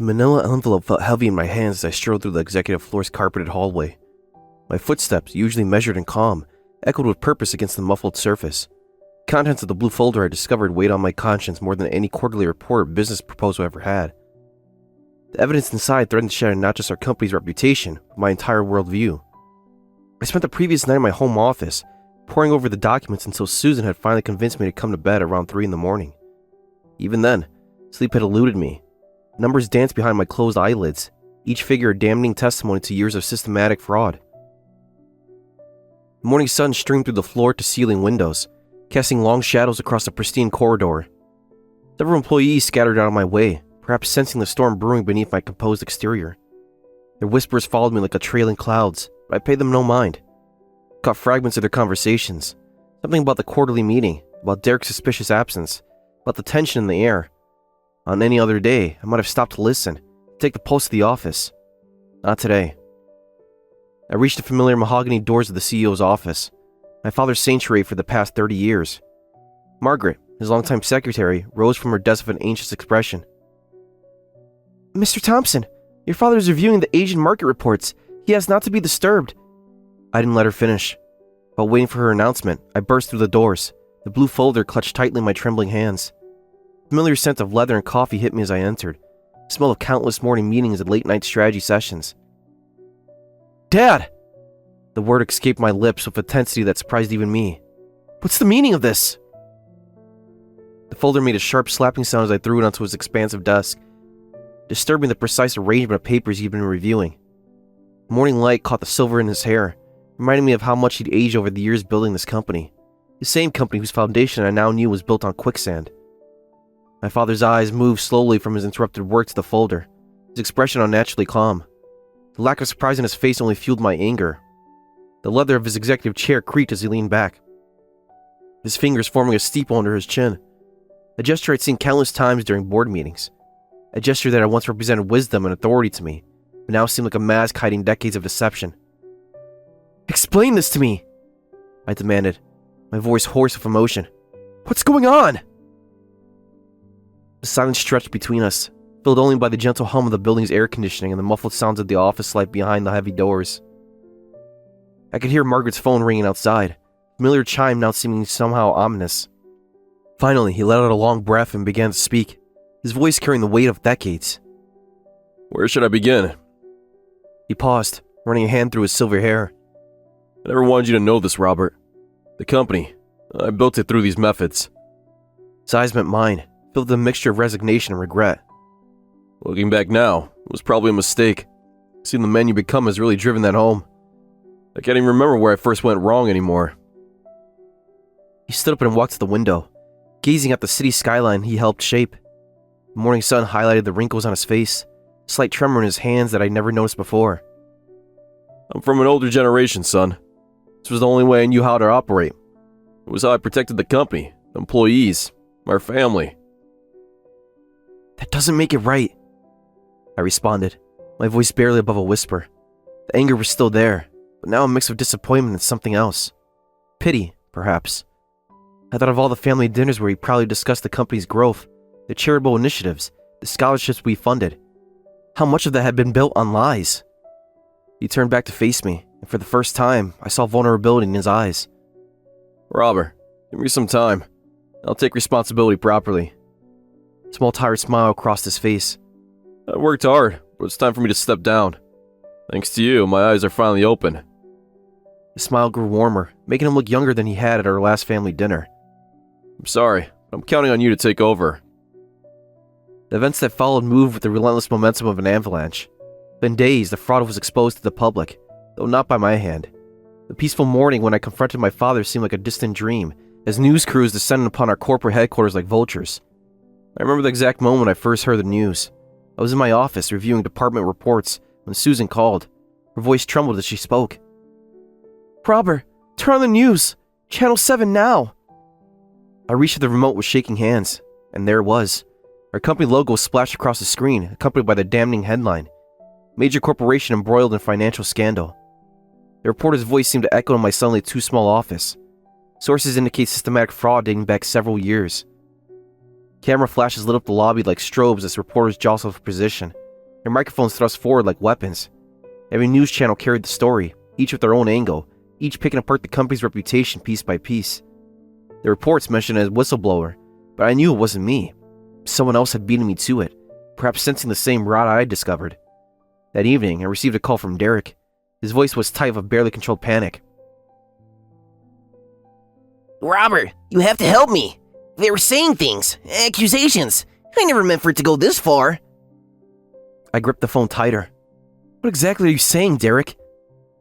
The manila envelope felt heavy in my hands as I strode through the executive floor's carpeted hallway. My footsteps, usually measured and calm, echoed with purpose against the muffled surface. The contents of the blue folder I discovered weighed on my conscience more than any quarterly report or business proposal I ever had. The evidence inside threatened to shatter not just our company's reputation, but my entire worldview. I spent the previous night in my home office, poring over the documents until Susan had finally convinced me to come to bed around 3 in the morning. Even then, sleep had eluded me. Numbers danced behind my closed eyelids, each figure a damning testimony to years of systematic fraud. The morning sun streamed through the floor-to-ceiling windows, casting long shadows across the pristine corridor. Several employees scattered out of my way, perhaps sensing the storm brewing beneath my composed exterior. Their whispers followed me like a trailing clouds, but I paid them no mind. I caught fragments of their conversations, something about the quarterly meeting, about Derek's suspicious absence, about the tension in the air. On any other day, I might have stopped to listen, to take the pulse of the office. Not today. I reached the familiar mahogany doors of the CEO's office, my father's sanctuary for the past 30 years. Margaret, his longtime secretary, rose from her desk with an anxious expression. "Mr. Thompson, your father is reviewing the Asian market reports. He asked not to be disturbed." I didn't let her finish. While waiting for her announcement, I burst through the doors, the blue folder clutched tightly in my trembling hands. The familiar scent of leather and coffee hit me as I entered, the smell of countless morning meetings and late-night strategy sessions. "Dad!" The word escaped my lips with intensity that surprised even me. "What's the meaning of this?" The folder made a sharp slapping sound as I threw it onto his expansive desk, disturbing the precise arrangement of papers he'd been reviewing. The morning light caught the silver in his hair, reminding me of how much he'd aged over the years building this company, the same company whose foundation I now knew was built on quicksand. My father's eyes moved slowly from his interrupted work to the folder, his expression unnaturally calm. The lack of surprise in his face only fueled my anger. The leather of his executive chair creaked as he leaned back, his fingers forming a steeple under his chin. A gesture I'd seen countless times during board meetings. A gesture that had once represented wisdom and authority to me, but now seemed like a mask hiding decades of deception. "Explain this to me!" I demanded, my voice hoarse with emotion. "What's going on?" The silence stretched between us, filled only by the gentle hum of the building's air conditioning and the muffled sounds of the office light behind the heavy doors. I could hear Margaret's phone ringing outside, familiar chime now seeming somehow ominous. Finally, he let out a long breath and began to speak, his voice carrying the weight of decades. "Where should I begin?" He paused, running a hand through his silver hair. "I never wanted you to know this, Robert. The company, I built it through these methods." His eyes met mine, filled with a mixture of resignation and regret. Looking back now, it was probably a mistake. Seeing the man you become has really driven that home. I can't even remember where I first went wrong anymore. He stood up and walked to the window, gazing at the city skyline he helped shape. The morning sun highlighted the wrinkles on his face, a slight tremor in his hands that I'd never noticed before. "I'm from an older generation, son. This was the only way I knew how to operate. It was how I protected the company, the employees, our family." "That doesn't make it right," I responded, my voice barely above a whisper. The anger was still there, but now a mix of disappointment and something else. Pity, perhaps. I thought of all the family dinners where we proudly discussed the company's growth, the charitable initiatives, the scholarships we funded. How much of that had been built on lies? He turned back to face me, and for the first time, I saw vulnerability in his eyes. "Robert, give me some time. I'll take responsibility properly." A small tired smile crossed his face. "I worked hard, but it's time for me to step down. Thanks to you, my eyes are finally open." The smile grew warmer, making him look younger than he had at our last family dinner. "I'm sorry, but I'm counting on you to take over." The events that followed moved with the relentless momentum of an avalanche. In days, the fraud was exposed to the public, though not by my hand. The peaceful morning when I confronted my father seemed like a distant dream, as news crews descended upon our corporate headquarters like vultures. I remember the exact moment I first heard the news. I was in my office reviewing department reports when Susan called. Her voice trembled as she spoke. "Robert, turn on the news! Channel 7 now!" I reached for the remote with shaking hands, and there it was. Our company logo splashed across the screen, accompanied by the damning headline. Major corporation embroiled in financial scandal. The reporter's voice seemed to echo in my suddenly too small office. Sources indicate systematic fraud dating back several years. Camera flashes lit up the lobby like strobes as reporters jostled for position, their microphones thrust forward like weapons. Every news channel carried the story, each with their own angle, each picking apart the company's reputation piece by piece. The reports mentioned it as whistleblower, but I knew it wasn't me. Someone else had beaten me to it, perhaps sensing the same rot I had discovered. That evening, I received a call from Derek. His voice was tight with barely controlled panic. Robert, you have to help me. They were saying things, accusations. I never meant for it to go this far. I gripped the phone tighter. What exactly are you saying, Derek?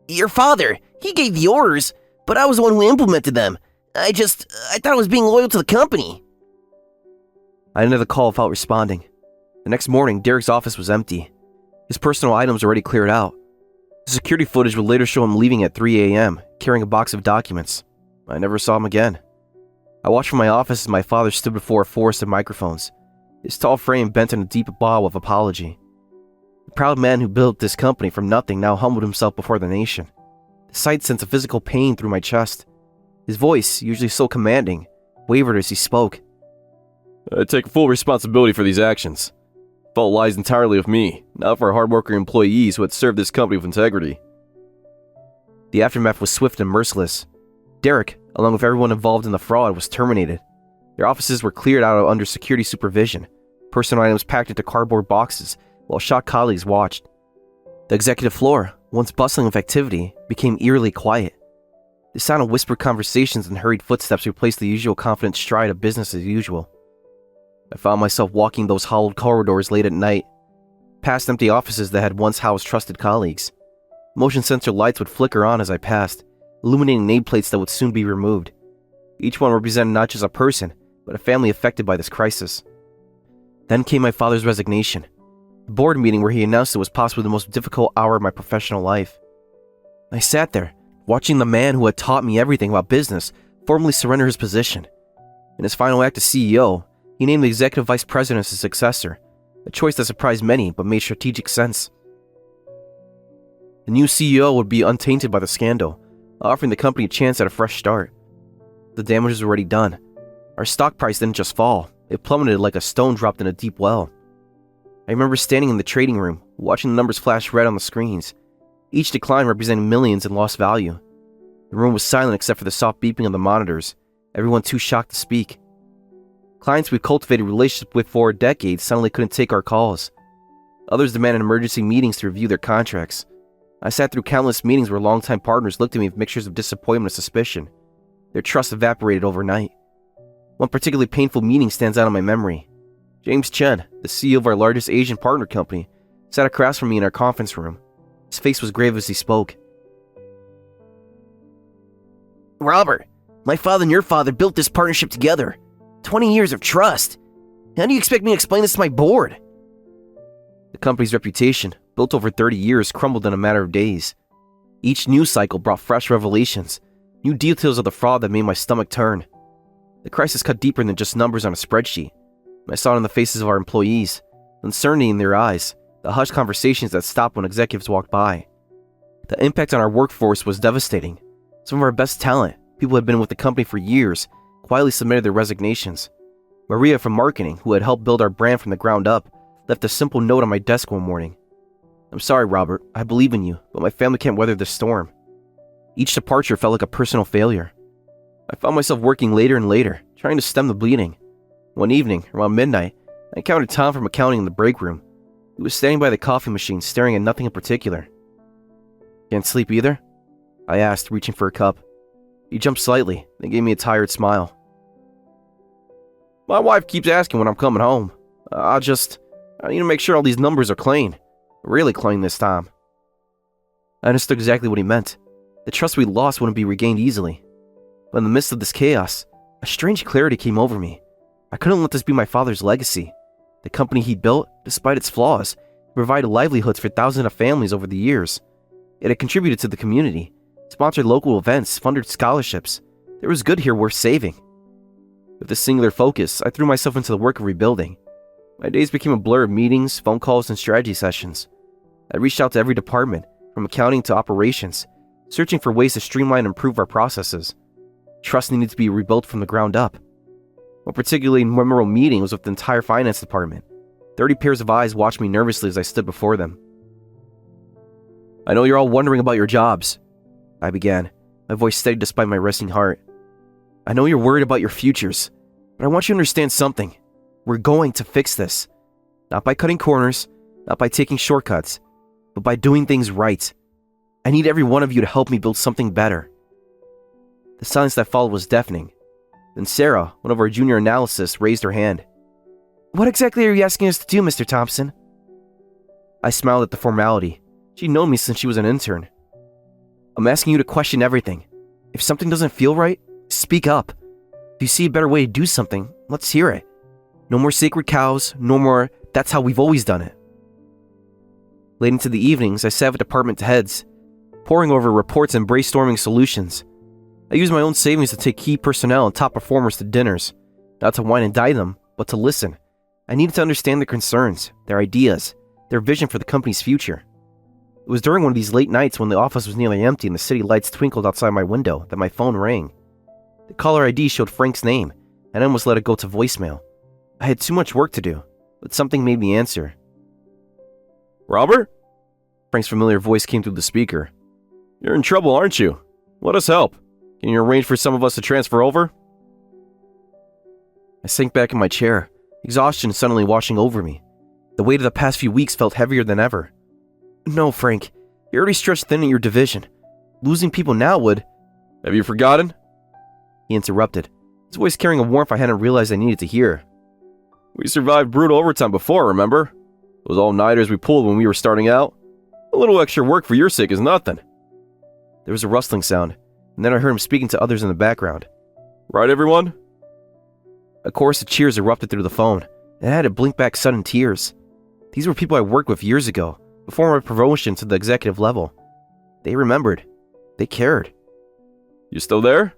Your father, he gave the orders, but I was the one who implemented them. I thought I was being loyal to the company. I ended the call without responding. The next morning, Derek's office was empty. His personal items were already cleared out. The security footage would later show him leaving at 3 a.m., carrying a box of documents. I never saw him again. I watched from my office as my father stood before a forest of microphones, his tall frame bent in a deep bow of apology. The proud man who built this company from nothing now humbled himself before the nation. The sight sent a physical pain through my chest. His voice, usually so commanding, wavered as he spoke. I take full responsibility for these actions. Fault lies entirely with me, not for our hardworking employees who had served this company with integrity. The aftermath was swift and merciless. Derek, along with everyone involved in the fraud, was terminated. Their offices were cleared out under security supervision, personal items packed into cardboard boxes, while shocked colleagues watched. The executive floor, once bustling with activity, became eerily quiet. The sound of whispered conversations and hurried footsteps replaced the usual confident stride of business as usual. I found myself walking those hollowed corridors late at night, past empty offices that had once housed trusted colleagues. Motion sensor lights would flicker on as I passed, illuminating nameplates that would soon be removed. Each one represented not just a person, but a family affected by this crisis. Then came my father's resignation, the board meeting where he announced it was possibly the most difficult hour of my professional life. I sat there, watching the man who had taught me everything about business formally surrender his position. In his final act as CEO, he named the executive vice president as his successor, a choice that surprised many but made strategic sense. The new CEO would be untainted by the scandal, offering the company a chance at a fresh start. The damage was already done. Our stock price didn't just fall, it plummeted like a stone dropped in a deep well. I remember standing in the trading room, watching the numbers flash red on the screens, each decline representing millions in lost value. The room was silent except for the soft beeping of the monitors, everyone too shocked to speak. Clients we've cultivated relationships with for decades suddenly couldn't take our calls. Others demanded emergency meetings to review their contracts. I sat through countless meetings where longtime partners looked at me with mixtures of disappointment and suspicion. Their trust evaporated overnight. One particularly painful meeting stands out in my memory. James Chen, the CEO of our largest Asian partner company, sat across from me in our conference room. His face was grave as he spoke. Robert, my father and your father built this partnership together. 20 years of trust. How do you expect me to explain this to my board? The company's reputation, built over 30 years, crumbled in a matter of days. Each news cycle brought fresh revelations, new details of the fraud that made my stomach turn. The crisis cut deeper than just numbers on a spreadsheet. I saw it in the faces of our employees, uncertainty in their eyes, the hushed conversations that stopped when executives walked by. The impact on our workforce was devastating. Some of our best talent, people who had been with the company for years, quietly submitted their resignations. Maria from marketing, who had helped build our brand from the ground up, left a simple note on my desk one morning. I'm sorry, Robert, I believe in you, but my family can't weather this storm. Each departure felt like a personal failure. I found myself working later and later, trying to stem the bleeding. One evening, around midnight, I encountered Tom from accounting in the break room. He was standing by the coffee machine, staring at nothing in particular. Can't sleep either? I asked, reaching for a cup. He jumped slightly, then gave me a tired smile. My wife keeps asking when I'm coming home. I need to make sure all these numbers are clean. Really clean this time. I understood exactly what he meant. The trust we lost wouldn't be regained easily. But in the midst of this chaos, a strange clarity came over me. I couldn't let this be my father's legacy. The company he built, despite its flaws, provided livelihoods for thousands of families over the years. It had contributed to the community, sponsored local events, funded scholarships. There was good here worth saving. With this singular focus, I threw myself into the work of rebuilding. My days became a blur of meetings, phone calls, and strategy sessions. I reached out to every department, from accounting to operations, searching for ways to streamline and improve our processes. Trust needed to be rebuilt from the ground up. One particularly memorable meeting was with the entire finance department. 30 pairs of eyes watched me nervously as I stood before them. "I know you're all wondering about your jobs," I began, my voice steady despite my racing heart. "I know you're worried about your futures, but I want you to understand something. We're going to fix this. Not by cutting corners, not by taking shortcuts, but by doing things right. I need every one of you to help me build something better." The silence that followed was deafening. Then Sarah, one of our junior analysts, raised her hand. "What exactly are you asking us to do, Mr. Thompson?" I smiled at the formality. She'd known me since she was an intern. "I'm asking you to question everything. If something doesn't feel right, speak up. If you see a better way to do something, let's hear it. No more sacred cows, no more, that's how we've always done it." Late into the evenings, I sat with department heads, poring over reports and brainstorming solutions. I used my own savings to take key personnel and top performers to dinners, not to wine and dine them, but to listen. I needed to understand their concerns, their ideas, their vision for the company's future. It was during one of these late nights when the office was nearly empty and the city lights twinkled outside my window that my phone rang. The caller ID showed Frank's name, and I almost let it go to voicemail. I had too much work to do, but something made me answer. "Robert?" Frank's familiar voice came through the speaker. "You're in trouble, aren't you? Let us help. Can you arrange for some of us to transfer over?" I sank back in my chair, exhaustion suddenly washing over me. The weight of the past few weeks felt heavier than ever. "No, Frank, you're already stretched thin in your division. Losing people now would—" "Have you forgotten?" He interrupted, his voice carrying a warmth I hadn't realized I needed to hear. "We survived brutal overtime before, remember? Those all-nighters we pulled when we were starting out? A little extra work for your sake is nothing." There was a rustling sound, and then I heard him speaking to others in the background. "Right, everyone?" A chorus of cheers erupted through the phone, and I had to blink back sudden tears. These were people I worked with years ago, before my promotion to the executive level. They remembered. They cared. "You still there?"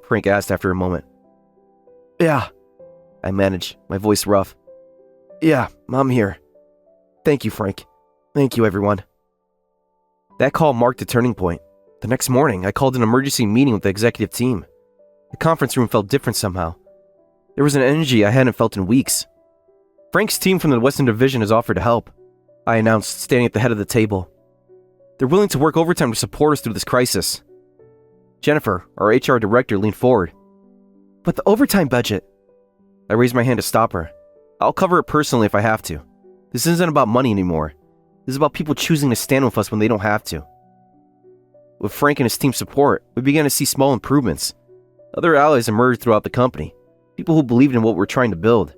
Frank asked after a moment. "Yeah," I managed, my voice rough. "Yeah, I'm here. Thank you, Frank. Thank you, everyone." That call marked a turning point. The next morning, I called an emergency meeting with the executive team. The conference room felt different somehow. There was an energy I hadn't felt in weeks. "Frank's team from the Western Division has offered to help," I announced, standing at the head of the table. "They're willing to work overtime to support us through this crisis." Jennifer, our HR director, leaned forward. "But the overtime budget—" I raised my hand to stop her. "I'll cover it personally if I have to. This isn't about money anymore. This is about people choosing to stand with us when they don't have to." With Frank and his team's support, we began to see small improvements. Other allies emerged throughout the company, people who believed in what we're trying to build.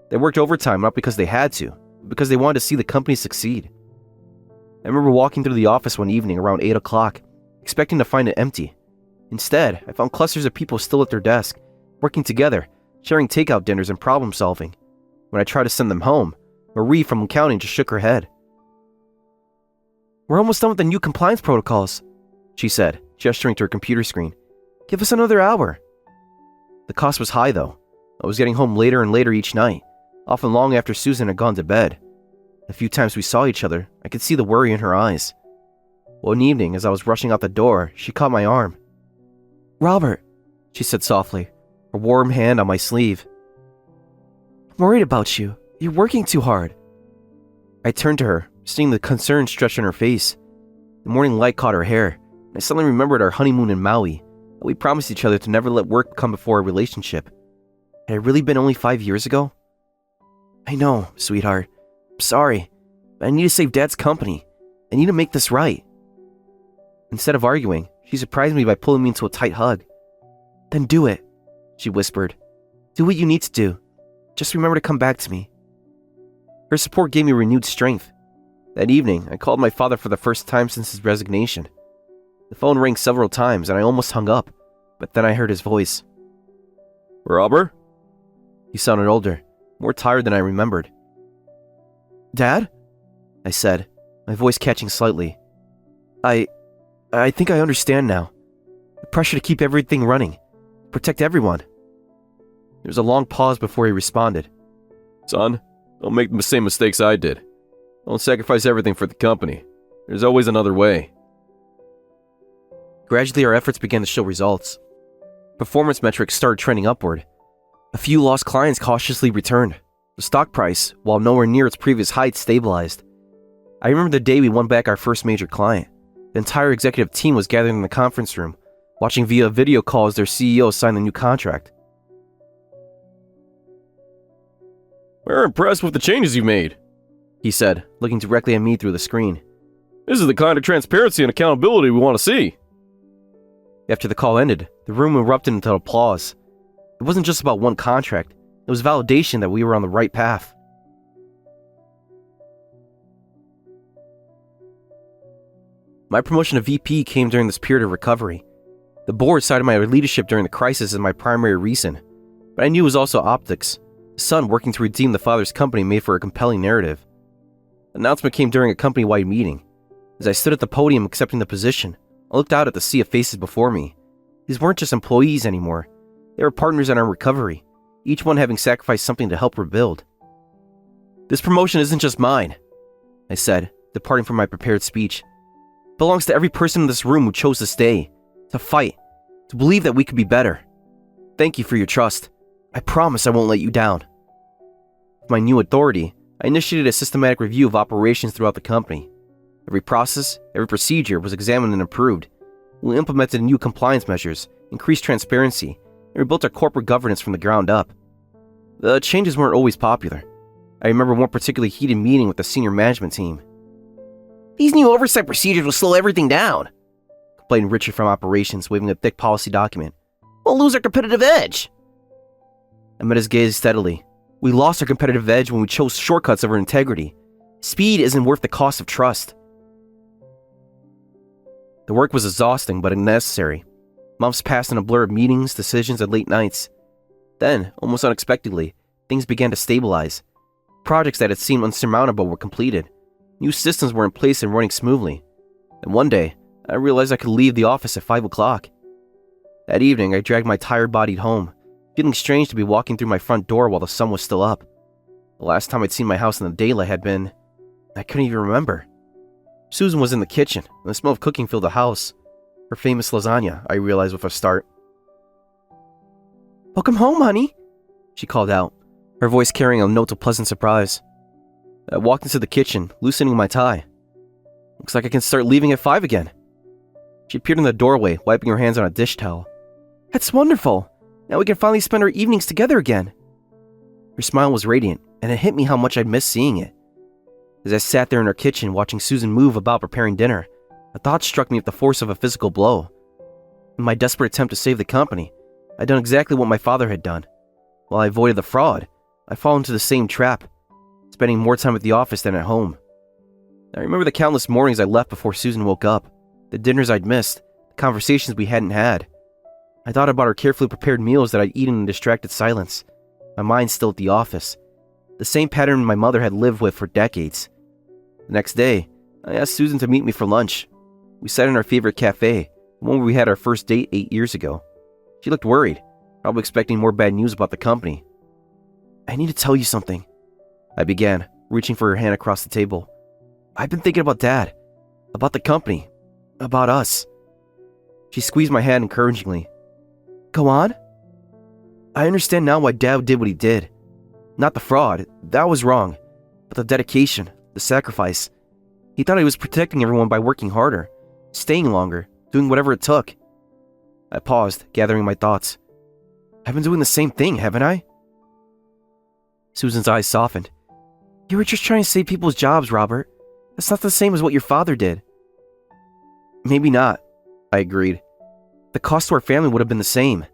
They worked overtime not because they had to, but because they wanted to see the company succeed. I remember walking through the office one evening around 8 o'clock, expecting to find it empty. Instead, I found clusters of people still at their desk, working together, sharing takeout dinners and problem solving. When I tried to send them home, Marie from accounting just shook her head. "We're almost done with the new compliance protocols," she said, gesturing to her computer screen. "Give us another hour." The cost was high, though. I was getting home later and later each night, often long after Susan had gone to bed. The few times we saw each other, I could see the worry in her eyes. One evening, as I was rushing out the door, she caught my arm. "Robert," she said softly, her warm hand on my sleeve. "I'm worried about you. You're working too hard." I turned to her, seeing the concern stretched on her face. The morning light caught her hair, and I suddenly remembered our honeymoon in Maui, that we promised each other to never let work come before a relationship. Had it really been only 5 years ago? "I know, sweetheart. I'm sorry, but I need to save Dad's company. I need to make this right." Instead of arguing, she surprised me by pulling me into a tight hug. "Then do it," she whispered. "Do what you need to do. Just remember to come back to me." Her support gave me renewed strength. That evening, I called my father for the first time since his resignation. The phone rang several times and I almost hung up, but then I heard his voice. "Robert?" He sounded older, more tired than I remembered. "Dad?" I said, my voice catching slightly. I think I understand now. The pressure to keep everything running, protect everyone." There was a long pause before he responded. "Son, don't make the same mistakes I did. Don't sacrifice everything for the company. There's always another way." Gradually, our efforts began to show results. Performance metrics started trending upward. A few lost clients cautiously returned. The The stock price, while nowhere near its previous height, stabilized. I remember the day we won back our first major client. The entire executive team was gathered in the conference room, watching via video call as their CEO signed the new contract. We're impressed with the changes you made, He said, looking directly at me through the screen. This is the kind of transparency and accountability we want to see. After the call ended, the room erupted into applause. It wasn't just about one contract, it was validation that we were on the right path. My promotion to VP came during this period of recovery. The board cited my leadership during the crisis as my primary reason, but I knew it was also optics. The son working to redeem the father's company made for a compelling narrative. The announcement came during a company-wide meeting. As I stood at the podium accepting the position, I looked out at the sea of faces before me. These weren't just employees anymore. They were partners in our recovery, each one having sacrificed something to help rebuild. This promotion isn't just mine, I said, departing from my prepared speech. It belongs to every person in this room who chose to stay, to fight, to believe that we could be better. Thank you for your trust. I promise I won't let you down. With my new authority, I initiated a systematic review of operations throughout the company. Every process, every procedure was examined and improved. We implemented new compliance measures, increased transparency, and rebuilt our corporate governance from the ground up. The changes weren't always popular. I remember one particularly heated meeting with the senior management team. These new oversight procedures will slow everything down, Complained Richard from operations, waving a thick policy document. We'll lose our competitive edge. I met his gaze steadily. We lost our competitive edge when we chose shortcuts over integrity. Speed isn't worth the cost of trust. The work was exhausting, but necessary. Months passed in a blur of meetings, decisions, and late nights. Then, almost unexpectedly, things began to stabilize. Projects that had seemed unsurmountable were completed. New systems were in place and running smoothly. And one day, I realized I could leave the office at 5 o'clock. That evening, I dragged my tired-bodied home, feeling strange to be walking through my front door while the sun was still up. The last time I'd seen my house in the daylight had been... I couldn't even remember. Susan was in the kitchen, and the smell of cooking filled the house. Her famous lasagna, I realized with a start. "Welcome home, honey," she called out, her voice carrying a note of pleasant surprise. I walked into the kitchen, loosening my tie. "Looks like I can start leaving at 5 again." She appeared in the doorway, wiping her hands on a dish towel. "That's wonderful. Now we can finally spend our evenings together again." Her smile was radiant, and it hit me how much I'd missed seeing it. As I sat there in her kitchen watching Susan move about preparing dinner, a thought struck me with the force of a physical blow. In my desperate attempt to save the company, I'd done exactly what my father had done. While I avoided the fraud, I fall into the same trap, spending more time at the office than at home. I remember the countless mornings I left before Susan woke up, the dinners I'd missed, the conversations we hadn't had. I thought about her carefully prepared meals that I'd eaten in distracted silence, my mind still at the office, the same pattern my mother had lived with for decades. The next day, I asked Susan to meet me for lunch. We sat in our favorite cafe, the one where we had our first date 8 years ago. She looked worried, probably expecting more bad news about the company. "I need to tell you something," I began, reaching for her hand across the table. "I've been thinking about Dad, about the company, about us." She squeezed my hand encouragingly. "Go on." "I understand now why Dad did what he did. Not the fraud, that was wrong, but the dedication, the sacrifice. He thought he was protecting everyone by working harder, staying longer, doing whatever it took." I paused, gathering my thoughts. "I've been doing the same thing, haven't I?" Susan's eyes softened. "You were just trying to save people's jobs, Robert. That's not the same as what your father did." "Maybe not," I agreed. "The cost to our family would have been the same."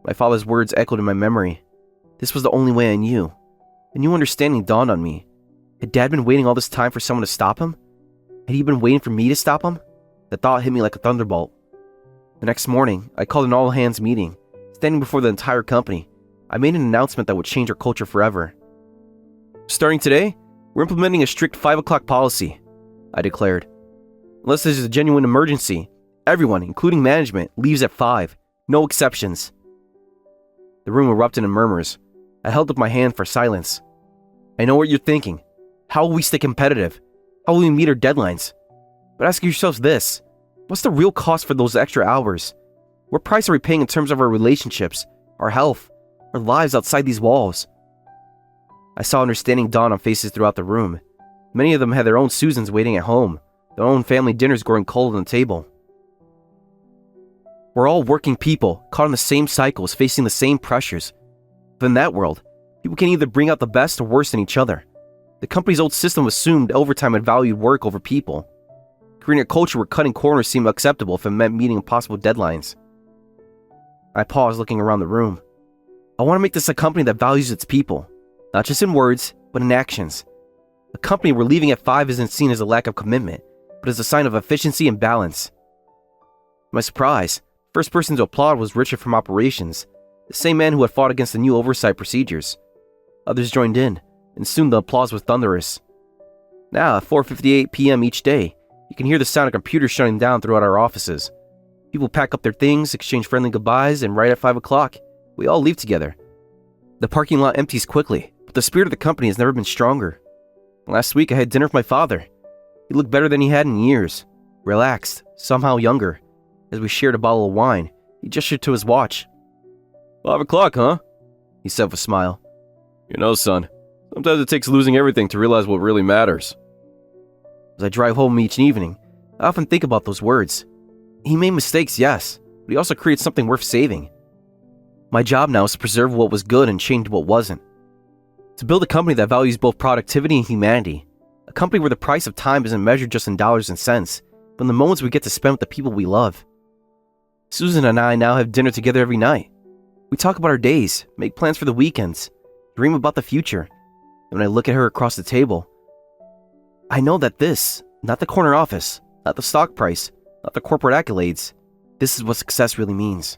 My father's words echoed in my memory. This was the only way I knew. A new understanding dawned on me. Had Dad been waiting all this time for someone to stop him? Had he been waiting for me to stop him? The thought hit me like a thunderbolt. The next morning, I called an all-hands meeting. Standing before the entire company, I made an announcement that would change our culture forever. "Starting today, we're implementing a strict 5 o'clock policy," I declared. "Unless there's a genuine emergency, everyone, including management, leaves at 5. No exceptions." The room erupted in murmurs. I held up my hand for silence. "I know what you're thinking. How will we stay competitive? How will we meet our deadlines? But ask yourselves this. What's the real cost for those extra hours? What price are we paying in terms of our relationships, our health, our lives outside these walls?" I saw understanding dawn on faces throughout the room. Many of them had their own Susans waiting at home, their own family dinners growing cold on the table. We're all working people, caught in the same cycles, facing the same pressures. But in that world, people can either bring out the best or worse in each other. The company's old system assumed overtime had valued work over people, creating a culture where cutting corners seemed acceptable if it meant meeting impossible deadlines. I paused, looking around the room. I want to make this a company that values its people, not just in words, but in actions. A company where leaving at 5 isn't seen as a lack of commitment, but as a sign of efficiency and balance. To my surprise, the first person to applaud was Richard from operations, the same man who had fought against the new oversight procedures. Others joined in, and soon the applause was thunderous. Now, at 4:58 p.m. each day, you can hear the sound of computers shutting down throughout our offices. People pack up their things, exchange friendly goodbyes, and right at 5 o'clock, we all leave together. The parking lot empties quickly, but the spirit of the company has never been stronger. Last week, I had dinner with my father. He looked better than he had in years, relaxed, somehow younger. As we shared a bottle of wine, he gestured to his watch. 5 o'clock, huh? He said with a smile. You know, son, sometimes it takes losing everything to realize what really matters. As I drive home each evening, I often think about those words. He made mistakes, yes, but he also created something worth saving. My job now is to preserve what was good and change what wasn't. To build a company that values both productivity and humanity. A company where the price of time isn't measured just in dollars and cents, but in the moments we get to spend with the people we love. Susan and I now have dinner together every night. We talk about our days, make plans for the weekends, dream about the future. And when I look at her across the table, I know that this, not the corner office, not the stock price, not the corporate accolades, this is what success really means.